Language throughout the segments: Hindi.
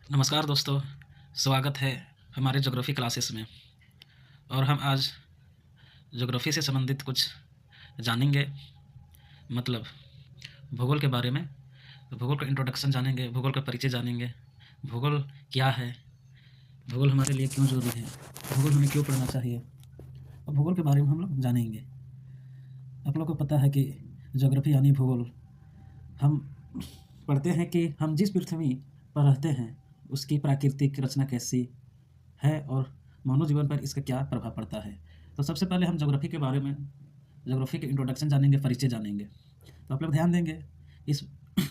नमस्कार दोस्तों, स्वागत है हमारे ज्योग्राफी क्लासेस में। और हम आज ज्योग्राफी से संबंधित कुछ जानेंगे, मतलब भूगोल के बारे में। भूगोल का इंट्रोडक्शन जानेंगे, भूगोल का परिचय जानेंगे, भूगोल क्या है, भूगोल हमारे लिए क्यों जरूरी है, भूगोल हमें क्यों पढ़ना चाहिए, और भूगोल के बारे में हम लोग जानेंगे। आप लोग को पता है कि ज्योग्राफी यानी भूगोल, हम पढ़ते हैं कि हम जिस पृथ्वी पर रहते हैं उसकी प्राकृतिक रचना कैसी है और मानव जीवन पर इसका क्या प्रभाव पड़ता है। तो सबसे पहले हम ज्योग्राफी के बारे में, ज्योग्राफी के इंट्रोडक्शन जानेंगे, परिचय जानेंगे। तो आप लोग ध्यान देंगे इस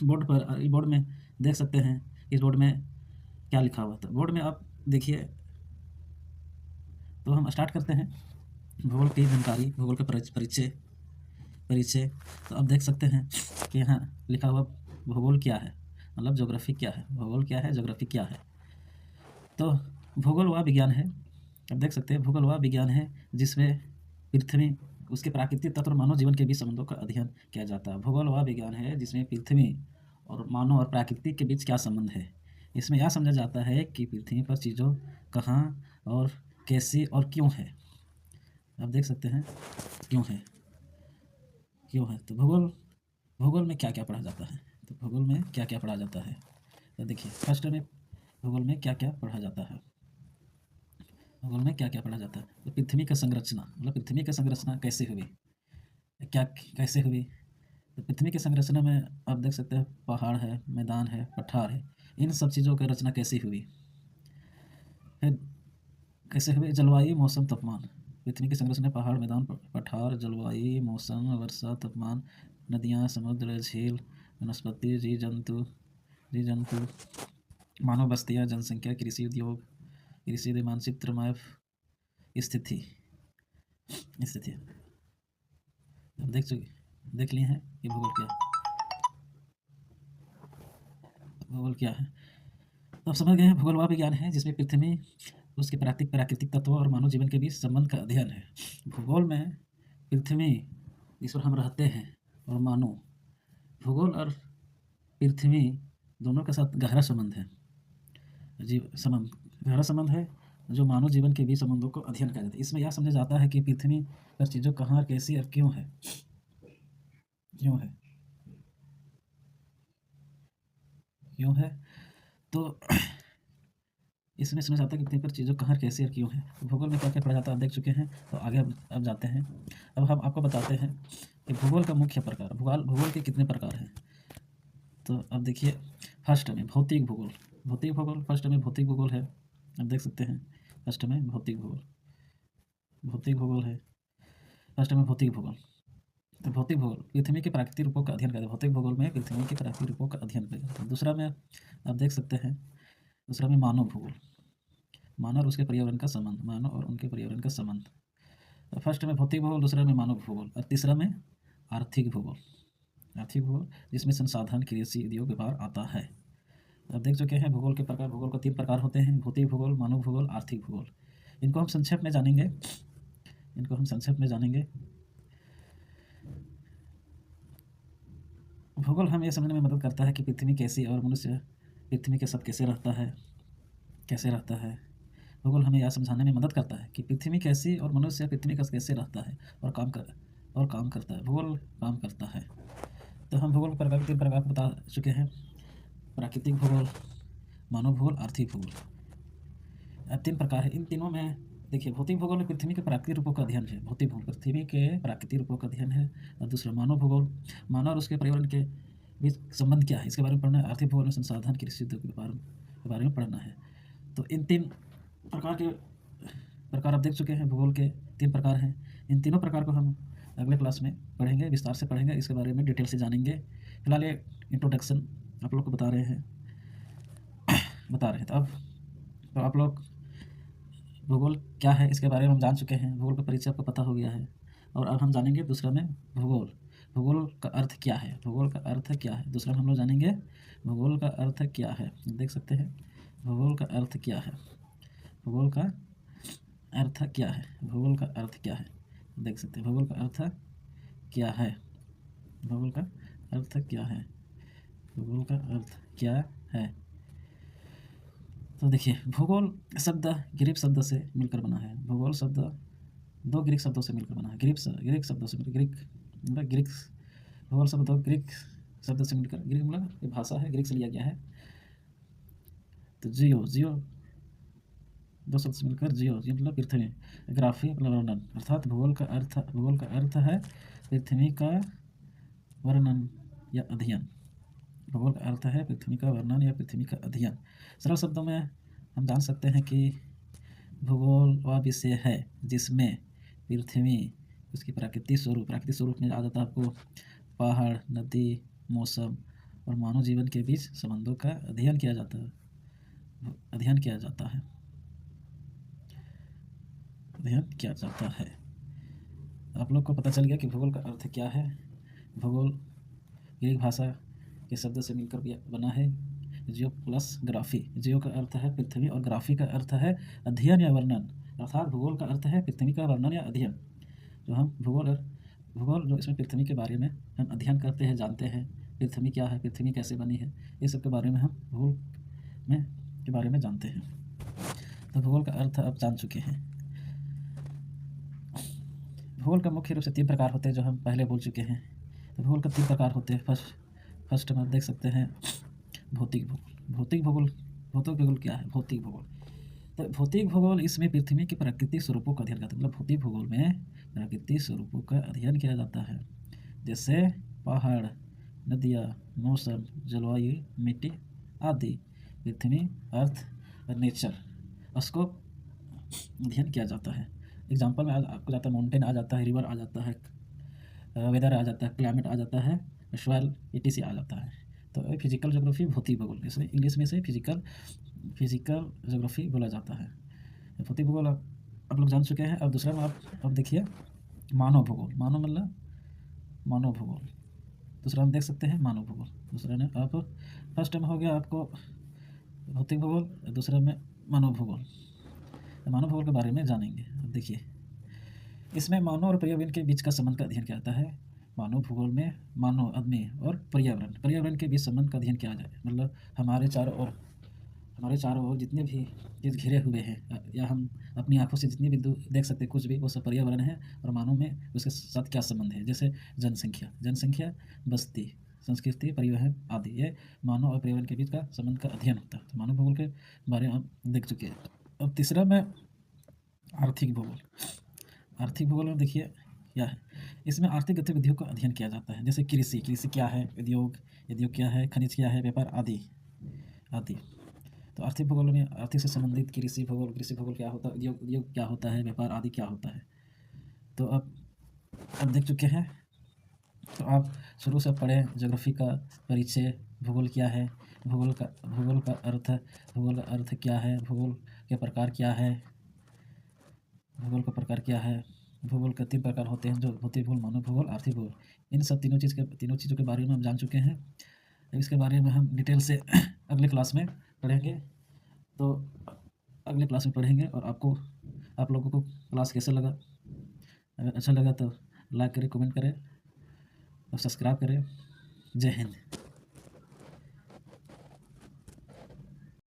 बोर्ड पर, इस बोर्ड में देख सकते हैं इस बोर्ड में क्या लिखा हुआ था। बोर्ड में आप देखिए। तो हम स्टार्ट करते हैं भूगोल की जानकारी, भूगोल का परिचय परिचय। तो आप देख सकते हैं कि यहाँ लिखा हुआ भूगोल क्या है, मतलब ज्योग्राफी क्या है, भूगोल क्या है, ज्योग्राफी क्या है। तो भूगोल वह विज्ञान है, आप देख सकते हैं, भूगोल वह विज्ञान है जिसमें पृथ्वी, उसके प्राकृतिक तत्व और मानव जीवन के बीच संबंधों का अध्ययन किया जाता है। भूगोल वह विज्ञान है जिसमें पृथ्वी और मानव और प्राकृतिक के बीच क्या संबंध है। इसमें यह समझा जाता है कि पृथ्वी पर चीज़ों कहाँ और कैसे और क्यों है। आप देख सकते हैं क्यों है, क्यों है। तो भूगोल, भूगोल में क्या क्या पढ़ा जाता है। तो भूगोल में क्या क्या पढ़ा जाता है, तो देखिए फर्स्ट में भूगोल में क्या क्या पढ़ा जाता है। भूगोल में क्या क्या पढ़ा जाता है, तो पृथ्वी का संरचना, मतलब पृथ्वी की संरचना कैसे हुई, क्या कैसे हुई। तो पृथ्वी की संरचना में आप देख सकते हैं पहाड़ है, मैदान है, पठार है, इन सब चीज़ों की रचना कैसे हुई। फिर कैसे हुई, जलवायु, मौसम, तापमान। पृथ्वी की संरचना पहाड़, मैदान, पठार, जलवायु, मौसम, वर्षा, तापमान, नदियाँ, समुद्र, झील, वनस्पति, जीव जंतु, मानव बस्तियाँ, जनसंख्या, कृषि उद्योग, कृषि मानचित्र, मैप, स्थिति स्थिति अब देख लिए हैं कि भूगोल क्या है, भूगोल क्या है। तो आप समझ गए हैं, भूगोल वह विज्ञान है जिसमें पृथ्वी, उसके प्राकृतिक तत्वों और मानव जीवन के बीच संबंध का अध्ययन है। भूगोल में पृथ्वी, जिस पर हम रहते हैं, और मानव, भूगोल और पृथ्वी दोनों के साथ गहरा संबंध है, जीव संबंध, गहरा संबंध है जो मानव जीवन के बीच संबंधों को अध्ययन किया जाता है। इसमें यह समझा जाता है कि पृथ्वी पर चीज़ों कहाँ, कैसी और क्यों है, क्यों है, क्यों है। तो इसमें समझ आता है कि पृथ्वी पर चीज़ों कहाँ, कैसे और क्यों है। भूगोल में क्या क्या पढ़ा जाता है आप देख चुके हैं। तो आगे अब जाते हैं। अब हम आपको बताते हैं कि भूगोल का मुख्य प्रकार, भूगोल के कितने प्रकार हैं। तो अब देखिए, फर्स्ट में भौतिक भूगोल, भौतिक भूगोल, फर्स्ट में भौतिक भूगोल है, आप देख सकते हैं। फर्स्ट में भौतिक भूगोल, भौतिक भूगोल है, फर्स्ट में भौतिक भूगोल। तो भौतिक भूगोल पृथ्वी के प्राकृतिक रूपों का अध्ययन करते हैं। भौतिक भूगोल में पृथ्वी के प्राकृतिक रूपों का अध्ययन किया जाता है। दूसरा में आप देख सकते हैं, दूसरा में मानव भूगोल, मानव और उसके पर्यावरण का संबंध, मानव और उनके पर्यावरण का संबंध। तो फर्स्ट में भौतिक भूगोल, दूसरा में मानव भूगोल, और तीसरा में आर्थिक भूगोल, आर्थिक भूगोल जिसमें संसाधन, कृषि, उद्योग, व्यापार आता है। अब देख चुके हैं भूगोल के प्रकार। भूगोल के 3 प्रकार होते हैं, भौतिक भूगोल, मानव भूगोल, आर्थिक भूगोल। इनको हम संक्षेप में जानेंगे, इनको हम संक्षेप में जानेंगे। भूगोल हमें यह समझने में मदद करता है कि पृथ्वी कैसी और मनुष्य पृथ्वी के साथ कैसे रहता है, कैसे रहता है। भूगोल हमें यह समझाने में मदद करता है कि पृथ्वी कैसी और मनुष्य पृथ्वी का कैसे रहता है और काम करता है। भूगोल काम करता है। तो हम भूगोल के प्रकार, 3 प्रकार बता चुके हैं, प्राकृतिक भूगोल, मानव भूगोल, आर्थिक भूगोल। 3 प्रकार है। इन तीनों में देखिए, भौतिक भूगोल में पृथ्वी के प्राकृतिक रूपों का अध्ययन है, भौतिक भूगोल पृथ्वी के प्राकृतिक रूपों का अध्ययन है। और दूसरा मानव भूगोल, मानव और उसके पर्यावरण के बीच संबंध क्या है, इसके बारे में पढ़ना है। आर्थिक भूगोल में संसाधन, कृषि उद्योग के बारे में पढ़ना है। तो इन 3 प्रकार आप देख चुके हैं। भूगोल के 3 प्रकार हैं। इन तीनों प्रकार को हम अगले क्लास में पढ़ेंगे, विस्तार से पढ़ेंगे, इसके बारे में डिटेल से जानेंगे। फिलहाल ये इंट्रोडक्शन आप लोग को बता रहे हैं। तो अब तो आप लोग भूगोल क्या है इसके बारे में हम जान चुके हैं, भूगोल का परिचय आपको पता हो गया है। और अब हम जानेंगे दूसरा में भूगोल, भूगोल का अर्थ क्या है, भूगोल का अर्थ क्या है। दूसरा में हम लोग जानेंगे भूगोल का अर्थ क्या है, देख सकते हैं भूगोल का अर्थ क्या है, भूगोल का अर्थ क्या है, भूगोल का अर्थ क्या है, देख सकते हैं भूगोल का अर्थ क्या है, भूगोल का अर्थ क्या है, भूगोल का अर्थ क्या है। तो देखिए, भूगोल शब्द ग्रीक शब्द से मिलकर बना है। भूगोल शब्द 2 ग्रीक शब्दों से मिलकर बना है। ग्रीक शब्दों से ग्रीक मतलब ग्रीक भूगोल शब्द 2 ग्रीक शब्द से मिलकर, ग्रीक मतलब ये भाषा है, ग्रीक से लिया गया है। तो जियो 2 शब्द से मिलकर जियो मतलब पृथ्वी, ग्राफी मतलब वर्णन, अर्थात भूगोल का अर्थ है पृथ्वी का वर्णन या अध्ययन। भूगोल का अर्थ है पृथ्वी का वर्णन या पृथ्वी का अध्ययन। सरल शब्दों में हम जान सकते हैं कि भूगोल वह विषय है जिसमें पृथ्वी, उसकी प्राकृतिक स्वरूप में आ जाता है आपको पहाड़, नदी, मौसम और मानव जीवन के बीच संबंधों का अध्ययन किया जाता है। आप लोग को पता चल गया कि भूगोल का अर्थ क्या है। भूगोल ग्रीक भाषा के शब्द से मिलकर बना है। जियो प्लस ग्राफी, जियो का अर्थ है पृथ्वी और ग्राफी का अर्थ है अध्ययन या वर्णन, अर्थात भूगोल का अर्थ है पृथ्वी का वर्णन या अध्ययन। जो हम भूगोल जो इसमें पृथ्वी के बारे में हम अध्ययन करते हैं, जानते हैं पृथ्वी क्या है, पृथ्वी कैसे बनी है, ये सब के बारे में हम भूगोल के बारे में जानते हैं। तो भूगोल का अर्थ आप जान चुके हैं। भूगोल का मुख्य रूप से 3 प्रकार होते हैं जो हम पहले बोल चुके हैं। तो भूगोल का 3 प्रकार होते हैं। फर्स्ट हम देख सकते हैं भौतिक भूगोल क्या है? भौतिक भूगोल, तो भौतिक भूगोल इसमें पृथ्वी के प्राकृतिक स्वरूपों का अध्ययन करता है। मतलब भौतिक भूगोल में प्राकृतिक स्वरूपों का अध्ययन किया जाता है, जैसे पहाड़, नदियाँ, मौसम, जलवायु, मिट्टी आदि, पृथ्वी, अर्थ और नेचर, उसको अध्ययन किया जाता है। एग्जाम्पल में आपको जाता है माउंटेन आ जाता है, रिवर आ जाता है, वेदर आ जाता है, क्लाइमेट आ जाता है, सॉइल ETC आ जाता है। तो फिजिकल ज्योग्राफी भौतिक भूगोल, इसमें इंग्लिश में से फिजिकल ज्योग्राफी बोला जाता है। भौतिक भूगोल आप लोग जान चुके हैं। अब दूसरा में आप देखिए मानव भूगोल। मानव भूगोल दूसरा हम देख सकते हैं मानव भूगोल। दूसरा में आप फर्स्ट में हो गया आपको भौतिक भूगोल, दूसरा में मानव भूगोल। मानव भूगोल के बारे में जानेंगे। अब देखिए, इसमें मानव और पर्यावरण के बीच का संबंध का अध्ययन किया जाता है। मानव भूगोल में मानव, आदमी और पर्यावरण के बीच संबंध का अध्ययन किया जाए। मतलब हमारे चारों ओर जितने भी चीज़ घिरे हुए हैं या हम अपनी आंखों से जितनी भी देख सकते हैं कुछ भी, वो सब पर्यावरण है और मानव में उसके साथ क्या संबंध है। जैसे जनसंख्या, बस्ती, संस्कृति, परिवहन आदि, ये मानव और पर्यावरण के बीच का संबंध का अध्ययन होता है। तो मानव भूगोल के बारे में हम देख चुके हैं। अब तीसरा में आर्थिक भूगोल में देखिए क्या है। इसमें आर्थिक गतिविधियों का अध्ययन किया जाता है, जैसे कृषि क्या है, उद्योग क्या है, खनिज क्या है, व्यापार आदि। तो आर्थिक भूगोल में आर्थिक से संबंधित कृषि भूगोल क्या होता है, उद्योग क्या होता है, व्यापार आदि क्या होता है। तो अब देख चुके हैं। तो आप शुरू से पढ़ें ज्योग्राफी का परिचय, भूगोल क्या है, भूगोल का अर्थ क्या है, भूगोल के प्रकार क्या है, भूगोल के 3 प्रकार होते हैं, जो भौतिक भूगोल, मानव भूगोल, आर्थिक भूगोल। इन सब तीनों चीज़ों के बारे में हम जान चुके हैं। इसके बारे में हम डिटेल से अगले क्लास में पढ़ेंगे। तो अगले क्लास में पढ़ेंगे और आप लोगों को क्लास कैसा लगा? अगर अच्छा लगा तो लाइक करें, कमेंट करें और सब्सक्राइब करें। जय हिंद।